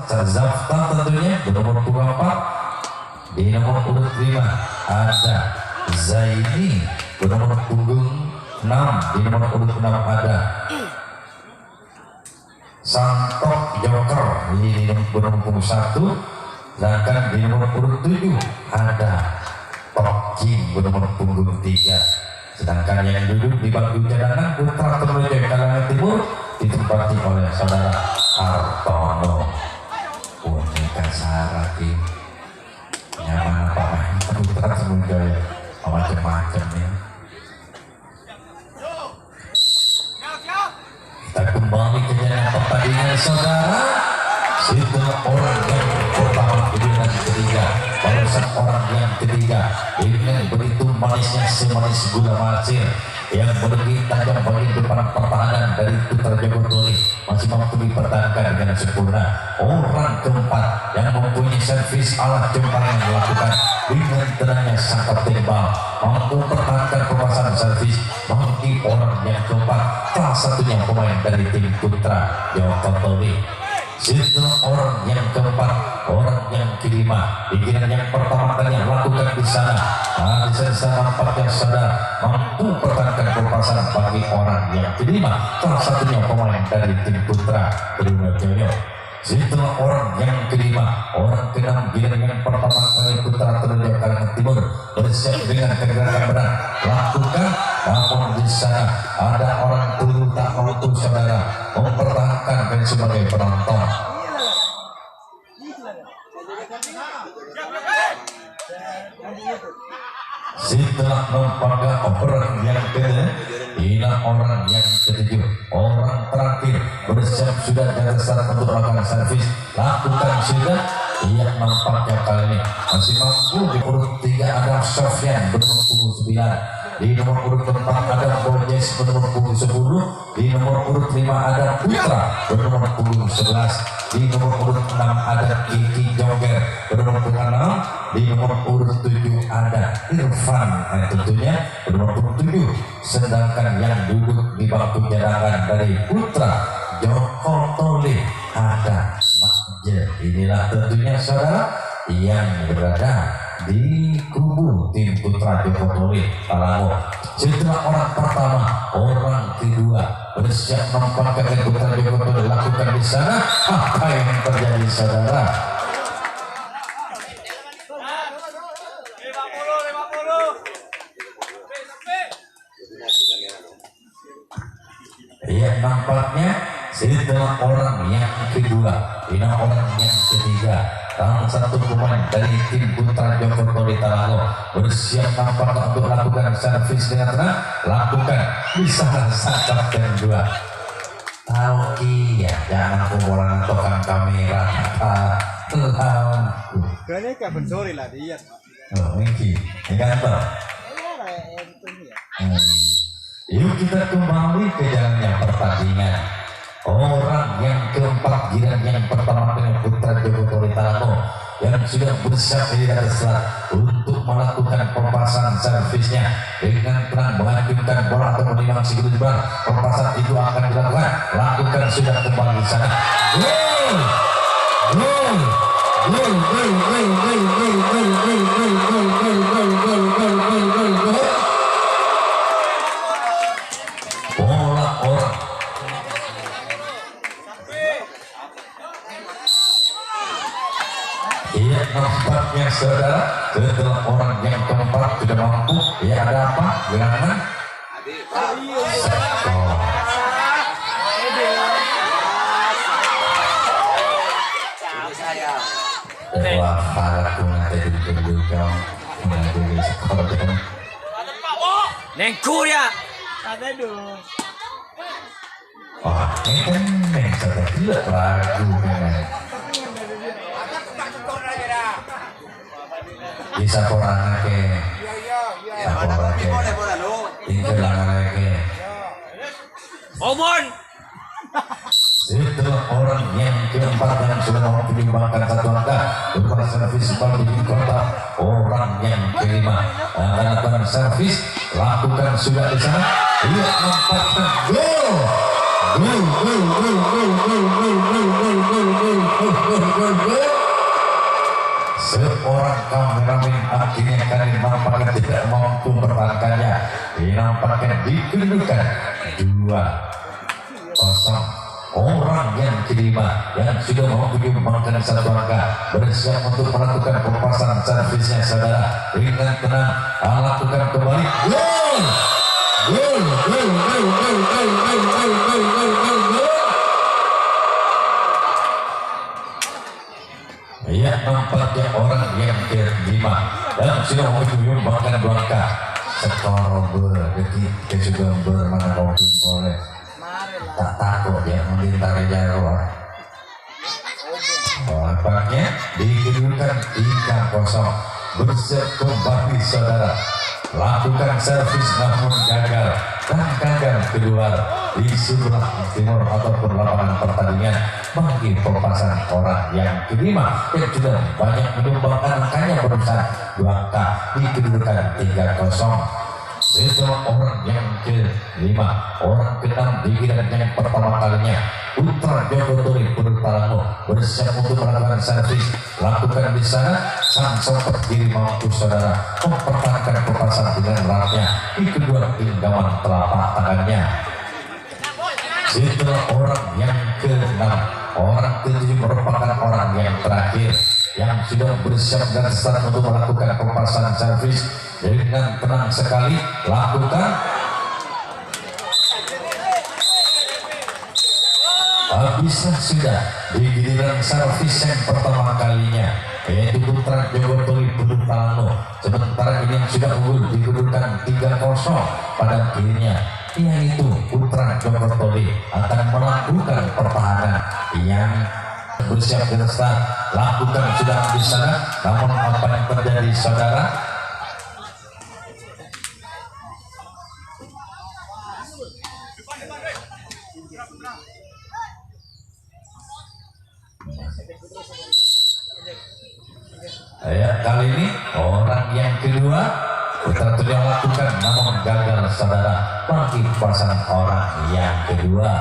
Zaftan tentunya bernomor 24. Di nomor urut 5 ada Zaini bernomor punggung 6. Di nomor urut 6 ada Santok Joker di nomor punggung 1. Sedangkan di nomor urut 7 ada Toking bernomor punggung 3. Sedangkan yang duduk di bangku cadangan putra terbaik kalangan timur ditempati oleh saudara Hartono. Punika sarati nyaman apa putra terbaik macam-macam ya. Kita kembali ke jalan pertandingan saudara. Situ orang yang pertama pilihan ketiga, barisan orang yang ketiga dengan begitu manisnya semanis gula macir yang begitu tajam bagian depan pertahanan dari putra Jogotoli masih mampu dipertahankan dengan sempurna. Orang keempat yang mempunyai servis alat jempol yang dilakukan dengan tenangnya sangkap tembak mampu mempertahankan permasalahan servis bagi orang yang keempat, salah satunya pemain dari tim putra Jogotoli. Setelah orang yang keempat, orang yang kelima, pikiran yang pertama kali yang lakukan di sana. Di sana nampaknya saudara mampu pertahankan perpasangan bagi orang yang kelima, salah satunya pemain dari tim putra Trunojoyo. Setelah orang yang kelima, orang keenam, pikiran yang pertama kali putra Trunojoyo kalangan timur bersiap dengan kegerakan berat lakukan. Namun di sana ada orang turu tak mampu saudara mempertahankan dan sebagai penonton. Setelah nampaknya orang yang kedua, inilah orang yang ketujuh, orang terakhir bersiap sudah dari start untuk melakukan servis. Lakukan sudah. Ia nampaknya kali ini masih mampu. Di urut 3 ada Sofyan bernomor 9. Di nomor urut 4 ada Bojes bernomor punggung 10. Di nomor urut 5 ada Putra bernomor punggung 11. Di nomor urut 6 ada Kiki Joger bernomor punggung 6. Di nomor urut 7 ada Irfan tentunya bernomor punggung 7. Sedangkan yang duduk di bangku cadangan dari Putra Jogotoli ada Manje. Inilah tentunya saudara yang berada di kubu tim putra Jogotoli Talango. Setelah orang pertama, orang kedua bersiap nampakkan putra Jogotoli lakukan di sana. Apa yang terjadi saudara? 50. Iya nampaknya setelah orang yang kedua, ini orang yang ketiga, salah satu pemain dari tim putra Jogotoli Talango bersiap nampaknya untuk melakukan servis dengan tenang. Lakukan bisa sangkap dan dua. Tahu iya, jangan kumpulan tukang kamera. Lawanku. Kayaknya kapan sore lah dia. Oh, ini gantor. Yuk kita kembali ke jalannya pertandingan. Orang yang keempat, giran yang pertama dengan putra Jogotoli Talango yang sudah bersiap di atas selat untuk melakukan perpasangan servisnya dengan tenang mengacungkan bola atau menimbang segitu jebak. Perpasangan itu akan dilakukan. Lakukan sudah kembali di sana. Gol! Gol! Gol! Gol! Gol! Gol! Gol! Gol! Gol! Gol! Gol! Gol! Gol! Gol! Gol! Gol! Gol! Gol! Bola orang. Iya nampaknya saudara setelah orang yang keempat sudah mampu. Ya ada apa? Gerangan wah para kunate ditunjukkan menjadi sekolah Nengkur ya. Ada dong. wah ini kan neng sudah tidak lagu memang bisa orang ke orang ke tinggal orang ke Omon. Setelah orang yang keempat yang sudah mau menyumbangkan satu angka berupa servis bal di kotak, orang yang kelima akan lakukan servis, lakukan sudah di sana. Ia nampakkan gol. Seorang kameramen akhirnya kali nampaknya tidak mampu mempertahankannya. Nampaknya dikedudukan 2-0. Orang yang kelima yang sudah mau menyumbangkan satu angka bersiap untuk melakukan pelepasan servisnya saudara. Dengan tenang lakukan kembali gol. Ya, nampaknya orang yang kelima dan sudah mau menyumbangkan dua angka. Skor berdetik sudah bermana kau boleh. Tak takut ya melintari jarak. Nampaknya dikedudukan 3-0. Bersiap kembali saudara. Lakukan servis namun gagal dan gagal keluar di sebelah timur ataupun lapangan pertandingan bagi pelepasan orang yang kelima yang sudah banyak menyumbangkan angkanya berusaha 2 angka dikedudukan 3-0. Setelah orang yang kelima, orang keenam di giliran yang pertama kalinya Putra Joko Turi Purutalano bersiap untuk melakukan servis. Lakukan di sana sang sopir kiri mampu saudara mempertahankan pelepasan dengan ratnya di kedua genggaman telapak tangannya. Setelah orang yang keenam, orang ketujuh merupakan orang yang terakhir yang sudah bersiap dan start untuk melakukan pelepasan servis. Dengan tenang sekali lakukan habislah sudah di giliran servis yang pertama kalinya yaitu Putra Joko Turi Purutalano. Sementara ini yang sudah unggul dikedudukan 3-0 pada akhirnya yaitu Putra Joko Turi akan melakukan pertahanan yang bersiap dan start. Lakukan sudah di sana, namun apa yang terjadi saudara? Ya, kali ini orang yang kedua Putra Turi lakukan namun gagal saudara bagi pasangan orang yang kedua.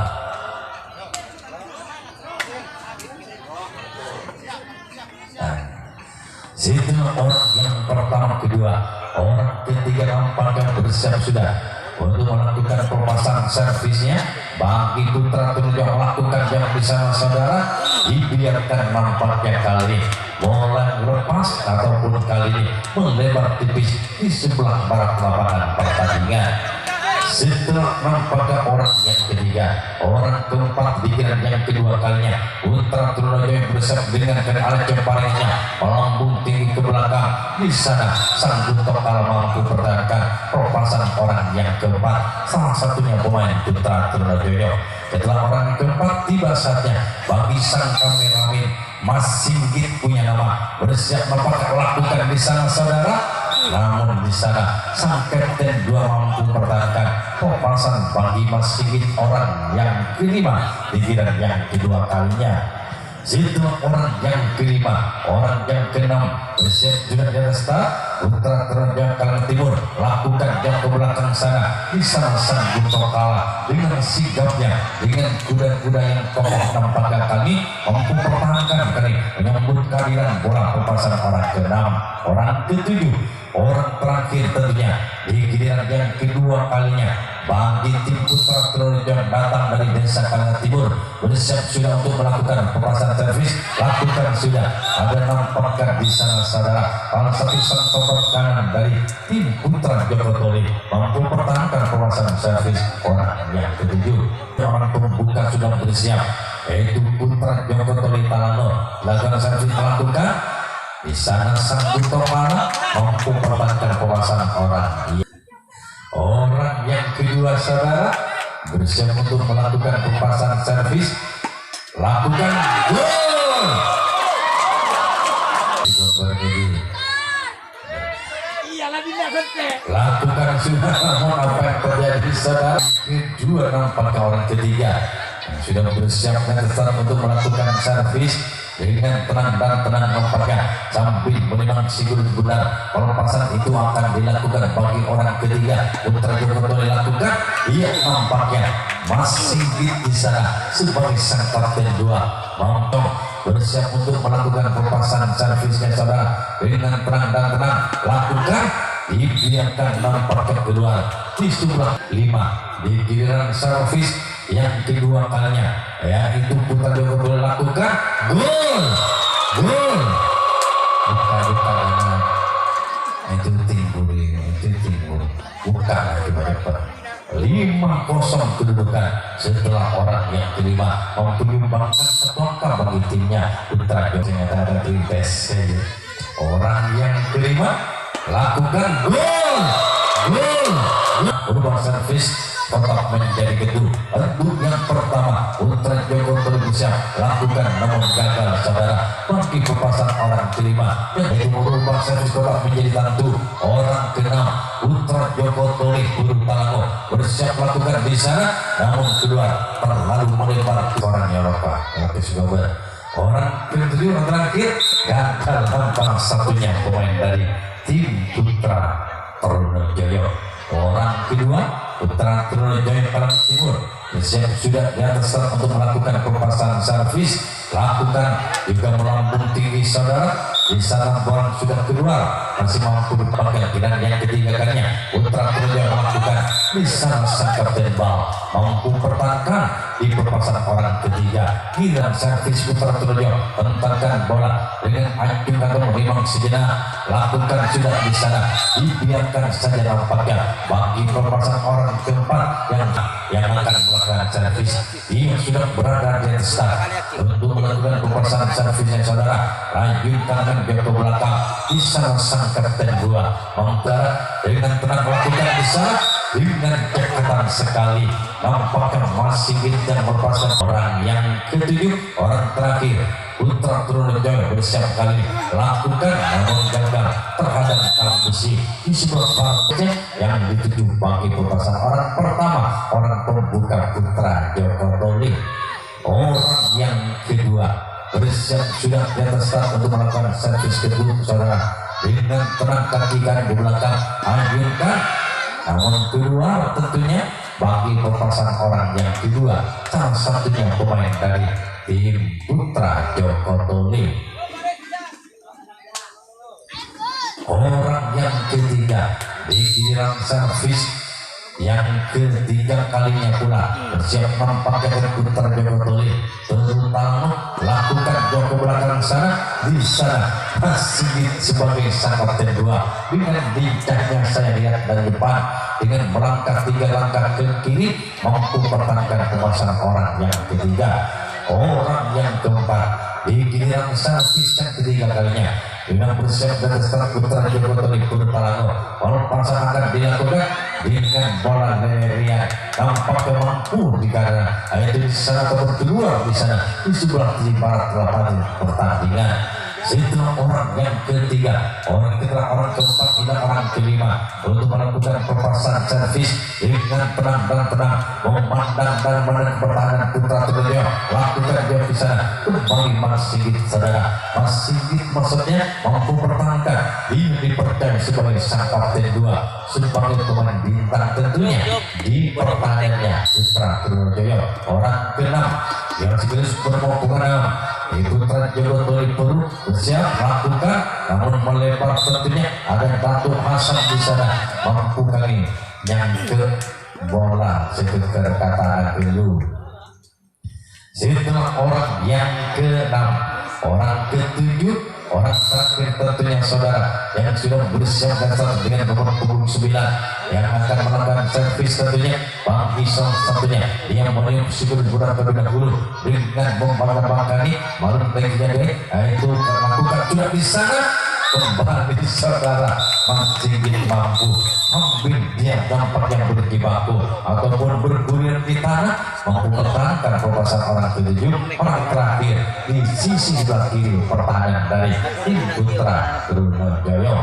Setelah orang yang pertama kedua, orang ketiga nampaknya bersiap sudah untuk melakukan pelepasan servisnya bagi Putra Turi lakukan yang di sana saudara. Dibiarkan nampaknya kali ini mulai lepas ataupun kali ini melebar tipis di sebelah barat lapangan pertandingan. Setelah nampaknya orang yang ketiga, orang keempat di giliran yang kedua kalinya Putra Turi yang bersiap dengan alat jemparenya melambung tinggi ke belakang. Di sana sang Guntokal mampu pertahankan pelepasan orang yang keempat, salah satunya pemain Putra Turi. Setelah orang keempat tiba saatnya bagi sang kameramen Mas Singgit punya nama bersiap lakukan di sana saudara. Namun di sana sang kapten 2 mampu pertahankan pelepasan bagi Mas Singgit orang yang kelima di giliran yang kedua kalinya. Setelah orang yang kelima, orang yang keenam bersiap juga di atas start. Putra Turi Kalang Timur lakukan yang ke belakang sana. Di sana sang Guntokala dengan sigapnya, dengan kuda-kuda yang kokoh nampaknya kali mampu pertahankan kali menyambut kehadiran bola pelepasan orang keenam, orang ketujuh, orang terakhir tentunya di giliran yang kedua kalinya bagi tim Putra Turi yang datang dari desa Kalang Timur bersiap sudah untuk melakukan pelepasan servis. Lakukan sudah, ada nampaknya di sana saudara salah satu sang sopir kanan dari tim Putra Joko Turi mampu pertahankan pelepasan servis orang yang ketujuh. Orang pembuka sudah bersiap yaitu Putra Joko Turi Talano. Lakukan servis melakukan di sana sang Guntokala mampu pertahankan pelepasan orang yang kedua saudara bersiap untuk melakukan pelepasan servis. Lakukan gol. Lakukan sudah, namun apa yang terjadi saudara? Kedua nampaknya orang ketiga sudah bersiap dan tetap untuk melakukan servis dengan tenang dan tenang nampaknya sambil menimang sigur benar. Pelepasan itu akan dilakukan bagi orang ketiga. Putra Joko dilakukan, ia nampaknya masih di sana sebagai sang kapten 2. Montong bersiap untuk melakukan pelepasan servisnya saudara dengan tenang dan tenang lakukan, dibiarkan nampaknya keluar di sebelah 5 di giliran servis yang kedua kalinya, yaitu Putra Joko boleh lakukan gol bukan itu timbul bukan akibat 5-0 kedudukan setelah orang yang kelima menyumbangkan satu angka bagi timnya. Putra Joko ternyata ada trites orang yang kelima lakukan gol berubah servis tetap menjadi kedua. Untuk yang pertama Putra Joko bisa lakukan namun gagal saudara bagi pelepasan orang kelima, yaitu merubah servis tetap menjadi tantu orang keenam. Putra Joko Buru Talango bersiap lakukan di sana namun keluar terlalu melebar orang Eropa orang ketujuh yang terakhir gagal tanpa satunya pemain dari tim Putra Trunojoyo. Orang kedua Putra Trunojoyo Karang Timur bersiap sudah di atas untuk melakukan pelepasan servis, lakukan juga melambung tinggi saudara. Di sana bola sudah keluar, masih mampu dipakai dan yang ketiga kalinya Putra Trunojoyo melakukan di sana sang kapten bal mampu pertahankan di pelepasan orang ketiga. Giliran servis Putra Trunojoyo hentakan bola dengan anjing atau memang sejenak lakukan sudah di sana, dibiarkan saja nampaknya bagi pelepasan orang keempat yang akan melakukan servis. Ia sudah berada di atas start untuk melakukan pelepasan servisnya saudara. Lanjutkan dia ke belakang di sana sang kapten 2 menggerak dengan tenang melakukan di sana dengan cekatan sekali. Nampaknya masih kencang melepaskan orang yang ketujuh, orang terakhir Putra Trunojoyo bersiap kali lakukan namun gagal terhadap kalang besi di sebelah partai yang dituju bagi pelepasan orang pertama, orang pembuka Putra Joko Toli. Orang yang kedua bersiap sudah di atas start untuk melakukan servis kedua saudara dengan tenang kaki kanan di belakang anjurkan namun keluar tentunya bagi pelepasan orang yang kedua, salah satunya pemain dari tim Putra Joko Toli. Orang yang ketiga di giliran servis yang ketiga kalinya pula bersiap nampaknya dari Putra Joko Toli terutama lakukan Joko belakang sana di sana masih sebagai sang kapten 2 dengan lincahnya saya lihat dari depan dengan melangkah 3 langkah ke kiri mampu pertahankan pemasan orang yang ketiga. Orang yang keempat di giliran servis yang ketiga kalinya dengan bersiap dari start Putra Joko Toli Talango pelepasan akan dilakukan dengan bola lerian nampaknya mampu dikarenakan yaitu di sana atau kedua di sana di sebelah sisi barat lapangan pertandingan. Setelah orang yang ketiga, orang keempat dan orang kelima untuk melakukan pelepasan servis dengan tenang dan tenang memandang dan menang pertahanan Putra Trunojoyo lakukan dia di sana kembali Mas Sigit saudara. Mas Sigit maksudnya mampu pertahankan ini dipercaya sebagai sang kapten 2 sebagai pemain bintang tentunya di pertahanannya Putra Trunojoyo. Orang keenam yang sekaligus berhubungan Putra Joko Toli perlu bersiap lakukan namun melebar tentunya ada Batu Hasan di sana mampu kali yang ke bola sekitar kata dulu. Setelah orang yang ke-6, orang ke-7, orang terakhir tentunya saudara yang sudah bersiap dasar dengan nomor punggung 9 yang akan melakukan servis tentunya Bang Isong tentunya yang meniup sigur bulan terlebih dahulu dengan membangga-bangga ini malu baiknya deh itu melakukan sudah di sana kembali saudara masih mampu ambil dia dampak yang berjibaku ataupun bergulir di tanah mampu pertahankan pelepasan orang ketujuh. Orang terakhir di sisi sebelah kiri pertahanan dari tim Putra Trunojoyo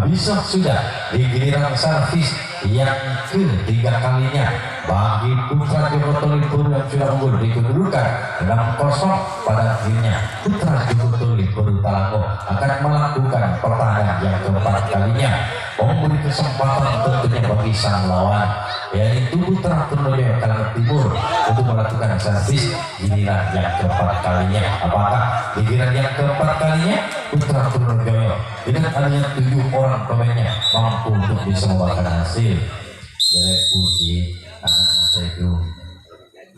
bisa sudah di giliran servis yang ketiga kalinya bagi Putra Joko Toli yang sudah unggul di kedudukan 6-0 pada akhirnya Putra Joko Tuli Berutalango akan melakukan pertahanan yang keempat kalinya, memberi kesempatan tentunya bagi sang lawan yaitu Putra Trunojoyo Kalangan Timur untuk melakukan servis giliran yang keempat kalinya. Apakah giliran yang keempat kalinya Putra Trunojoyo dengan adanya 7 orang pemainnya mampu untuk bisa membawakan hasil? Jadi puji anak itu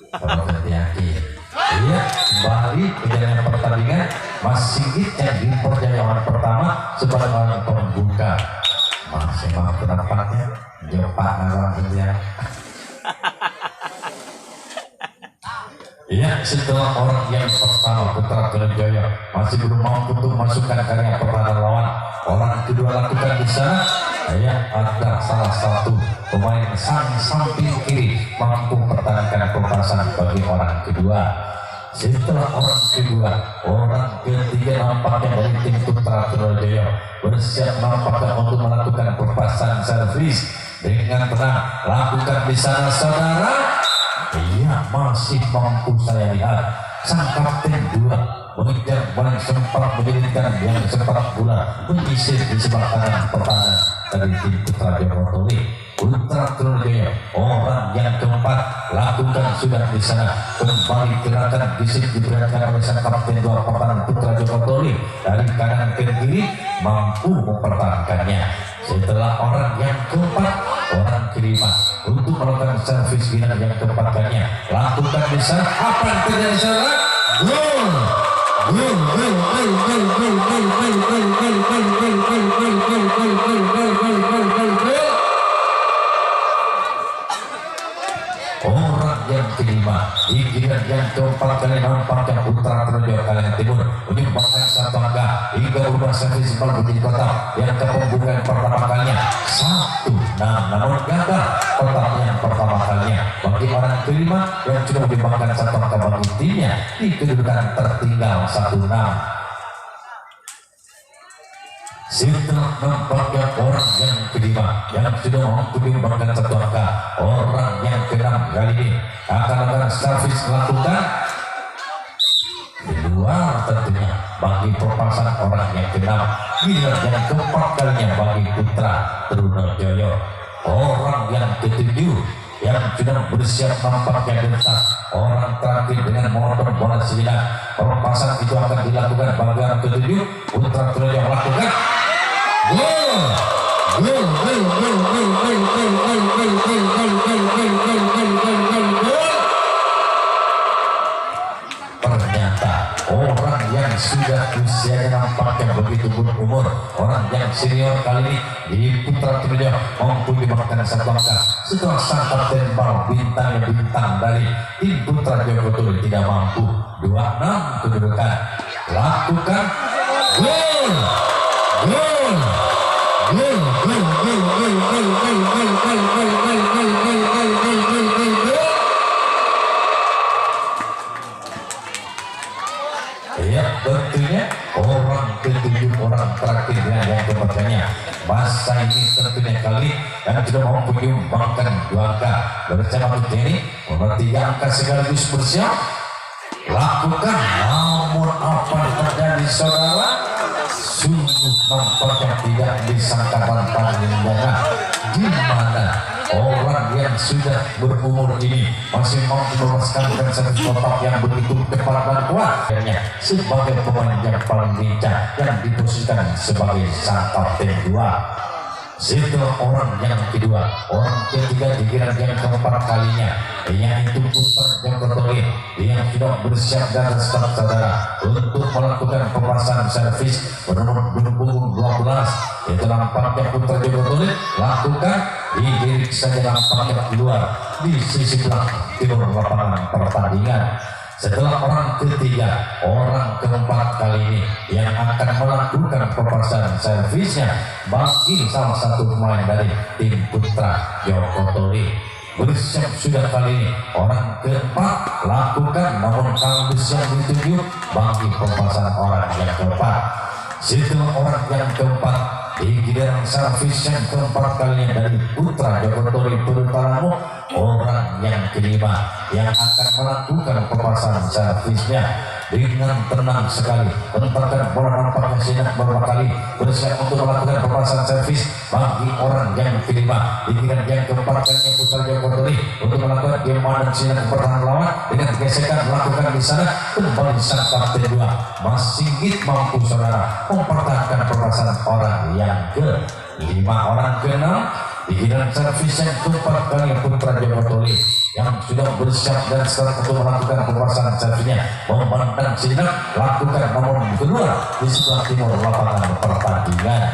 kalau terjadi. Iya, kembali ke jalan pertandingan. Mas Sigit yang di perjalanan pertama sebagai orang pembuka. Masih mampu nampaknya Jepak orang kerja. Iya, setelah orang yang pertama Putra Trunojoyo masih belum mampu untuk masukkan karya pertahanan lawan, orang kedua lakukan di sana. Ya, ada salah satu pemain samping kiri mampu pertahankan pertahanan bagi orang kedua. Setelah orang kedua, orang ketiga nampaknya dari tim Putra Trunojoyo bersiap nampaknya untuk melakukan perpasan servis dengan tenang. Lakukan di sana saudara. Iya, masih mampu saya lihat sang kapten 2 mengejar bola sempat menjadikan yang sempat pula menyisir di sebelah kanan pertahanan dari tim Putra Joko Tuli. Putra Trunojoyo orang yang keempat lakukan sudah di sana, kembali gerakan bisik diberikan oleh sang kapten 2 pertahanan Putra Joko Tuli dari kanan ke kiri mampu mempertahankannya. Setelah orang yang keempat, orang kelima untuk melakukan servis giliran yang keempat kalinya lakukan di sana. Apa yang terjadi saudara? Gol! Orang yang kelima di giliran yang keempat kali nampaknya Putra Trunojoyo Kalangan Timur menyumbangkan satu angka hingga ubah servis bola menjadi kotak yang kepembukaan pertama kalinya 1-6, namun gagal pertandingan pertama kalinya bagi orang kelima yang sudah menyumbangkan satu angka bagi timnya di kedudukan tertinggal 1-6. Setelah nampaknya orang yang kelima yang sudah mampu menyumbangkan satu angka, orang yang keenam kali ini akan melakukan servis melakukan di luar tentunya bagi perpasan orang yang keenam. Giliran yang keempat kalinya bagi Putra Trunojoyo. Orang yang ketujuh yang sudah bersiap nampaknya gentar, orang terakhir dengan memotong bola sembilan. Perpasan itu akan dilakukan bagian ketujuh. Putra Trunojoyo melakukan ternyata orang yang sudah usianya nampaknya begitu berumur, orang yang senior kali ini di Putra Trunojoyo mampu dimakan satu angka setelah sang kapten bal bintang dari tim Putra Joko Tuli tidak mampu. 26 kedudukan lakukan gol. Ya, tentunya orang ketujuh, orang terakhir yang keempatnya masa ini tentunya kali yang sudah mampu menyumbangkan 2 angka bersama ini nomor 3 angka sekaligus bersiap lakukan. Namun apa yang terjadi saudara? Sungguh nampaknya tidak disangkakan panjangnya di mana orang yang sudah berumur ini masih mampu melepaskan servis kotak yang begitu cepat dan kuat sebagai pemain yang paling lincah yang diposisikan sebagai sang kapten 2. Setelah orang yang kedua, orang ketiga di giliran yang keempat kalinya yaitu Putra Joko Tuli yang sudah bersiap dan start saudara untuk melakukan pemasangan servis bernomor 12 yaitu nampaknya Putra Joko Tuli lakukan di diri saja nampaknya keluar di sisi belakang timur lapangan pertandingan. Setelah orang ketiga, orang keempat kali ini yang akan melakukan pemasangan servisnya bagi salah satu pemain dari tim Putra Joko Tuli. Bersiap sudah kali ini orang keempat lakukan, namun kalau bersiap dituju bagi pemasangan orang yang keempat. Setelah orang yang keempat di giliran servis yang keempat kalinya dari Putra Jokowi Perutaramu, orang yang kelima yang akan melakukan pemasangan servisnya dengan tenang sekali, menempatkan bola nampaknya sinak beberapa kali, bersiap untuk melakukan pemasangan servis bagi orang yang kelima. Di giliran yang keempat kalinya Putra Jokowi untuk melakukan gimana sinak pertahanan lawan dengan gesekan melakukan di sana kembali sang kapten 2 masih mampu saudara mempertahankan pemasangan orang yang ke-5, orang ke-6 di giliran servis yang keempat kali Putra Jokowi yang sudah bersiap dan sekarang untuk melakukan pemasangan servisnya memandang sinak lakukan namun keluar di sebelah timur lapangan pertandingan.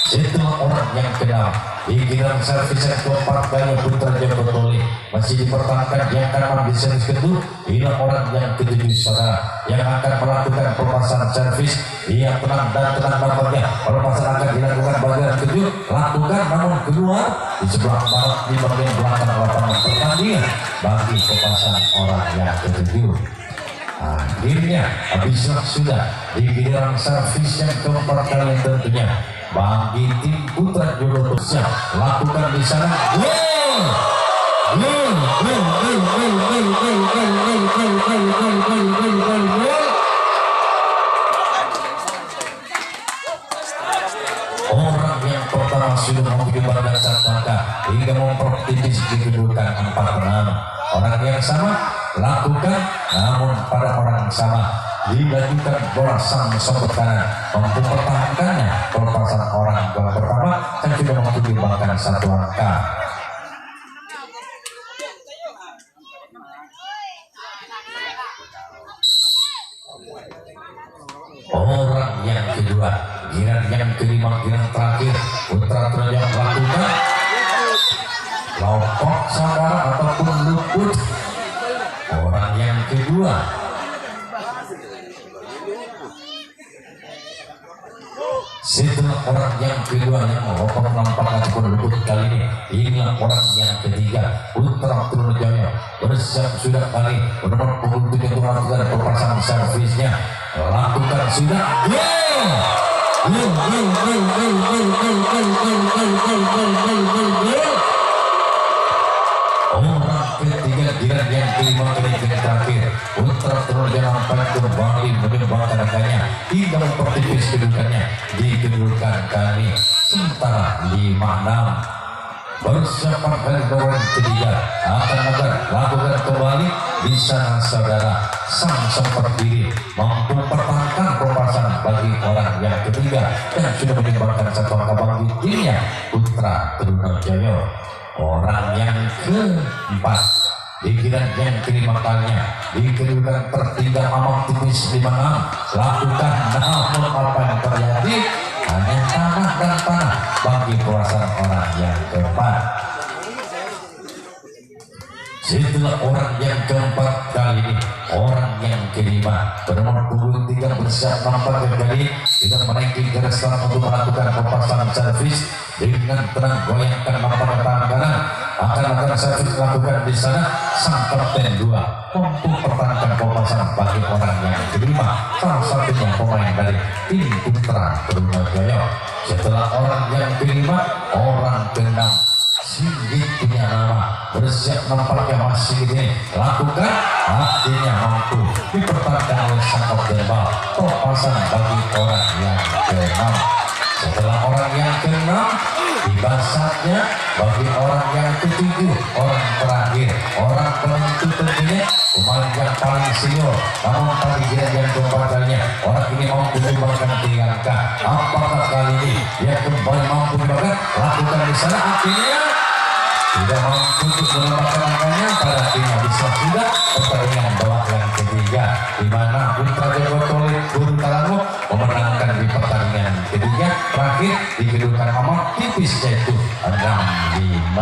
Itu orang yang ke-6 di giliran servis yang keempat kali Putra Jokowi masih dipertahankan yang kanan di servis kedua. Ini orang yang ke-7 saudara yang akan melakukan pemasangan servis. Ia tenang dan tenang nampaknya pemasangan akan dilakukan bagian kedua lakukan namun keluar di sebelah barat di bagian belakang lapangan pertandingan bagi pemasangan orang yang ke-7. Akhirnya habis sudah di giliran servis yang keempat kali tentunya bagi tim Putra Jokowi lakukan di sana orang yang pertama sudah memiliki badan sangka hingga mempertipis di kedudukan 4-6. Orang yang sama lakukan namun pada orang yang sama dilanjutkan bola sang sobat kanan mampu pertahankannya pelepasan orang bola pertama dan sudah mampu dibangkan 1 angka. Orang yang kedua giliran yang kelima giliran terakhir Putra Troja lakukan lompat saudara ataupun luput. Orang yang kedua setelah orang yang kedua yang melompat nampak ataupun luput kali ini inilah orang yang ketiga Putra Trunajaya bersiap sudah kali mendapat pukul 7 untuk melakukan pemasangan servisnya lakukan sudah orang ketiga giliran yang kelima kali terakhir Putra Trunajaya nampak kembali menyumbangkan angkanya hingga mempertipis kedudukannya di kedudukan kali sementara 5-6. Persiapan kali yang ketiga akan lakukan kembali di sana saudara sang sempat diri mampu mempertahankan pemasangan bagi orang yang ketiga dan sudah menyumbangkan 1 angka bagi timnya Putra Trunajaya. Orang yang keempat di giliran yang kelima kalinya di kedudukan tertinggal amat tipis 5-6 lakukan namun apa yang terjadi hanya tanah dan tanah bagi pemasangan orang yang keempat. Setelah orang yang keempat kali ini orang yang kelima bernomor punggung 3 bersiap nampak kembali tidak menaiki garis tangan untuk melakukan pemasangan servis dengan tenang goyangkan nampak tangan kanan akan servis dilakukan di sana sang kapten 2 mampu pertahankan pemasangan bagi orang yang kelima salah satunya pemain dari tim Putra Trunajaya. Setelah orang yang kelima orang ke-6 Singgit punya nama bersiap nampaknya masih ini lakukan artinya mampu dipertahankan oleh sang kapten bal pemasan bagi orang yang ke-6. Setelah orang yang ke-6 tiba saatnya bagi orang yang ke-7 orang terakhir orang penentu tentunya pemain yang paling senior namun pada giliran yang keempat kalinya orang ini mampu menyumbangkan 3 angka. Apakah kali ini dia kembali mampu menyumbangkan lakukan di sana artinya tidak mampu untuk menambahkan angkanya pada akhirnya bisa sudah pertandingan babak yang ketiga di mana Putra Jokowi Perutaramu memenangkan di pertandingan ketiga terakhir di kedudukan amat tipis yaitu 6-5.